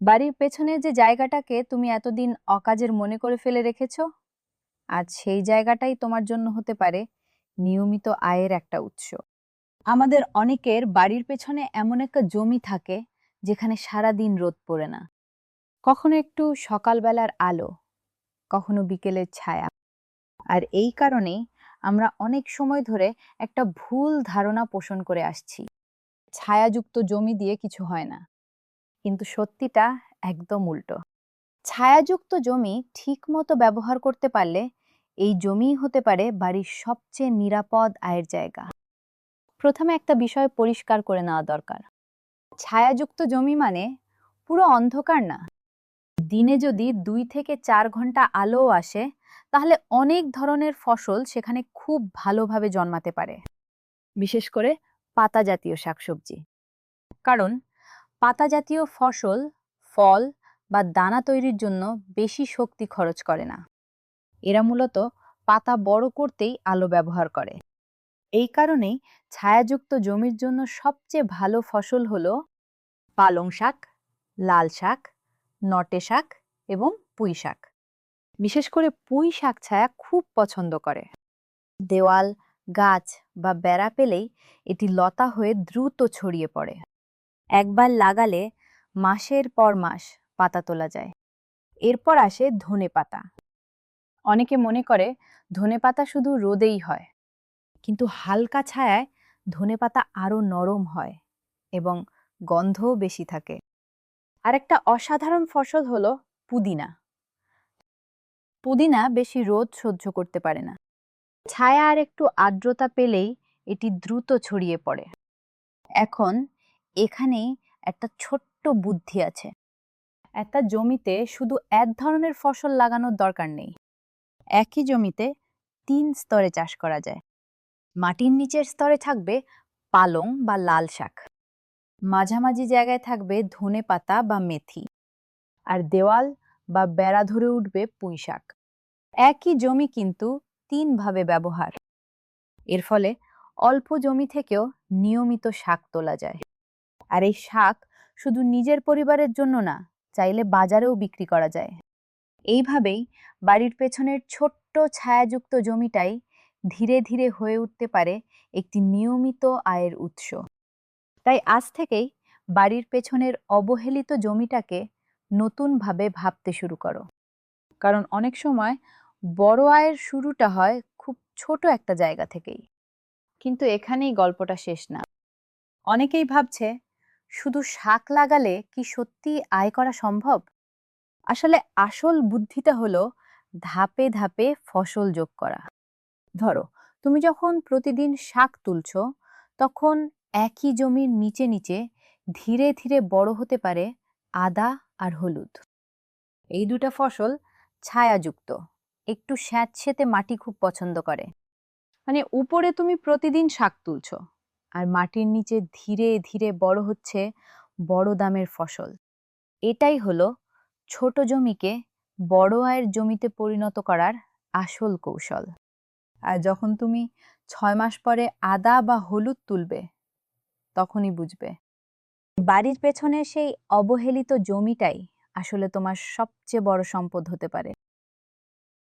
বাড়ির পেছনে যে জায়গাটাকে তুমি এতদিন অকাজের মনে করে ফেলে রেখেছো, আজ সেই জায়গাটাই তোমার জন্য হতে পারে নিয়মিত আয়ের একটা উৎস। আমাদের অনেকের বাড়ির পেছনে এমন একটা জমি থাকে যেখানে সারা দিন রোদ পড়ে না। কখনো একটু সকালবেলার আলো, কখনো বিকেলের ছায়া। আর এই কারণেই আমরা অনেক সময় ধরে একটা ভুল ধারণা পোষণ করে আসছি, ছায়াযুক্ত জমি দিয়ে কিছু হয় না। কিন্তু সত্যিটা একদম উল্টো। ছায়াযুক্ত জমি ঠিকমতো ব্যবহার করতে পারলে এই জমিই হতে পারে বাড়ির সবচেয়ে নিরাপদ আয়ের জায়গা। প্রথমে একটা বিষয় পরিষ্কার করে নেওয়া দরকার। ছায়াযুক্ত জমি মানে পুরো অন্ধকার না। দিনে যদি 2 থেকে 4 ঘন্টা আলোও আসে, তাহলে অনেক ধরনের ফসল সেখানে খুব ভালোভাবে জন্মাতে পারে। বিশেষ করে পাতা জাতীয় শাকসবজি। কারণ পাতা জাতীয় ফসল, ফল বা দানা তৈরির জন্য বেশি শক্তি খরচ করে না। এরা মূলত পাতা বড় করতেই আলো ব্যবহার করে। এই কারণেই ছায়াযুক্ত জমির জন্য সবচেয়ে ভালো ফসল হলো পালং শাক, লাল শাক, নটে শাক এবং পুঁই শাক। বিশেষ করে পুঁই শাক ছায়া খুব পছন্দ করে। দেওয়াল, গাছ বা বেড়া পেলেই এটি লতা হয়ে দ্রুত ছড়িয়ে পড়ে। একবার লাগালে মাসের পর মাস পাতা তোলা যায়। এরপর আসে ধনেপাতা। অনেকে মনে করে ধনেপাতা শুধু রোদেই হয়, কিন্তু হালকা ছায়ায় ধনেপাতা আরো নরম হয় এবং গন্ধও বেশি থাকে। আরেকটা অসাধারণ ফসল হলো পুদিনা। পুদিনা বেশি রোদ সহ্য করতে পারে না। ছায়া আর একটু আর্দ্রতা পেলেই এটি দ্রুত ছড়িয়ে পড়ে। এখন এখানেই একটা ছোট্ট বুদ্ধি আছে। একটা জমিতে শুধু এক ধরনের ফসল লাগানোর দরকার নেই। একই জমিতে 3 স্তরে চাষ করা যায়। মাটির নিচের স্তরে থাকবে পালং বা লাল শাক, মাঝামাঝি জায়গায় থাকবে ধনেপাতা বা মেথি, আর দেওয়াল বা বেড়া ধরে উঠবে পুঁই শাক। একই জমি কিন্তু 3 ভাবে ব্যবহার। এর ফলে অল্প জমি থেকেও নিয়মিত শাক তোলা যায়। আর এই শাক শুধু নিজের পরিবারের জন্য না, চাইলে বাজারেও বিক্রি করা যায়। এইভাবেই বাড়ির পেছনের ছোট্ট ছায়াযুক্ত জমিটাই ধীরে ধীরে হয়ে উঠতে পারে একটি নিয়মিত আয়ের উৎস। তাই আজ থেকেই বাড়ির পেছনের অবহেলিত জমিটাকে নতুনভাবে ভাবতে শুরু করো। কারণ অনেক সময় বড় আয়ের শুরুটা হয় খুব ছোট একটা জায়গা থেকেই। কিন্তু এখানেই গল্পটা শেষ না। অনেকেই ভাবছে শুধু শাক লাগালে কি সত্যি আয় করা সম্ভব? আসলে আসল বুদ্ধিটা হলো ধাপে ধাপে ফসল যোগ করা। ধরো, তুমি যখন প্রতিদিন শাক তুলছো, তখন একই জমির নিচে নিচে ধীরে ধীরে বড় হতে পারে আদা আর হলুদ। এই দুটা ফসল ছায়াযুক্ত, একটু স্যাঁতসেঁতে মাটি খুব পছন্দ করে। মানে উপরে তুমি প্রতিদিন শাক তুলছো, আর মাটির নিচে ধীরে ধীরে বড় হচ্ছে বড় দামের ফসল। এটাই হলো ছোট জমিকে বড় আয়ের জমিতে পরিণত করার আসল কৌশল। আর যখন তুমি 6 মাস পরে আদা বা হলুদ তুলবে, তখনই বুঝবে বাড়ির পেছনে সেই অবহেলিত জমিটাই আসলে তোমার সবচেয়ে বড় সম্পদ হতে পারে।